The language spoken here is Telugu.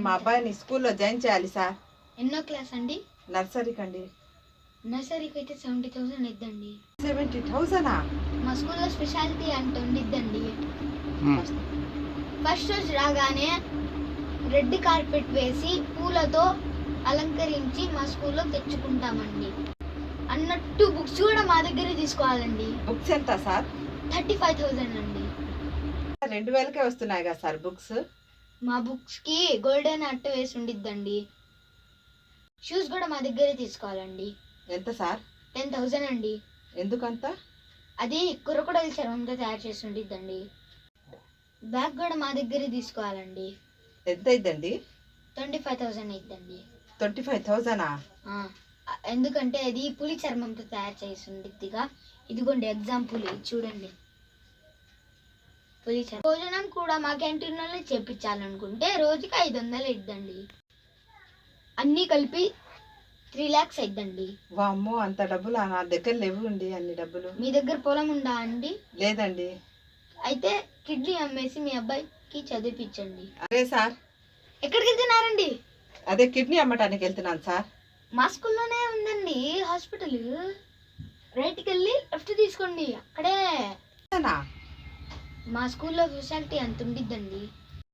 మా అబ్బాయిని స్కూల్లో జాయిన్ చేయాలి సార్. ఎన్నో క్లాస్ అండి? నర్సరీకి అండి. నర్సరీకి అయితే 70,000 ఇద్దండి. 70,000? మా స్కూల్లో స్పెషాలిటీ అంటే ఉండిద్దండి. ఫస్ట్ రోజు రాగానే రెడ్ కార్పెట్ వేసి పూలతో అలంకరించి మా స్కూల్లో తెచ్చుకుంటామండి. అన్నట్టు బుక్స్ కూడా మా దగ్గరే తీసుకోవాలండి. బుక్స్ ఎంత సార్? 35,000 అండి. 2,000కే వస్తున్నాయి కదా సార్ బుక్స్? మా బుక్స్ కి గోల్డెన్ అట్ట వేసి ఉండిద్దండి. షూస్ కూడా మా దగ్గరే తీసుకోవాలండి. ఎంత సార్? 10,000 అండి. ఎందుకంత? అది క్రొకొడైల్ చర్మంతో తయారు చేసి ఉండిద్దండి. బ్యాగ్ కూడా మా దగ్గరే తీసుకోవాలండి. ఎంత ఇద్దండి? 25,000 ఇద్దండి. 25,000? ఎందుకంటే అది పులి చర్మంతో తయారు చేసి ఉండిద్దిగా. ఇదిగోండి ఎగ్జాంపుల్ చూడండి. పులి చర్మం. భోజనం కూడా మా క్యాంటీన్లోనే చేపించాలనుకుంటే రోజుకి 500 ఇద్దండి. అన్నీ కలిపి 3 lakhs అయిద్దండి. వామ్మో, అంత డబ్బులు నా దగ్గర లేవు అండి. అన్ని డబ్బులు. మీ దగ్గర పొలం ఉందా అండి? లేదండి. అయితే కిడ్నీ అమ్మేసి మీ అబ్బాయికి చదివించండి. అదే సార్. ఎక్కడికి వెళ్తున్నారండి? అదే కిడ్నీ అమ్మటానికి వెళ్తున్నాను సార్. మా స్కూల్లోనే ఉందండి హాస్పిటల్. రైట్కి వెళ్ళి లెఫ్ట్ తీసుకోండి, అక్కడే. మా స్కూల్లో ఫెసిలిటీ అంత ఉండిద్దండి.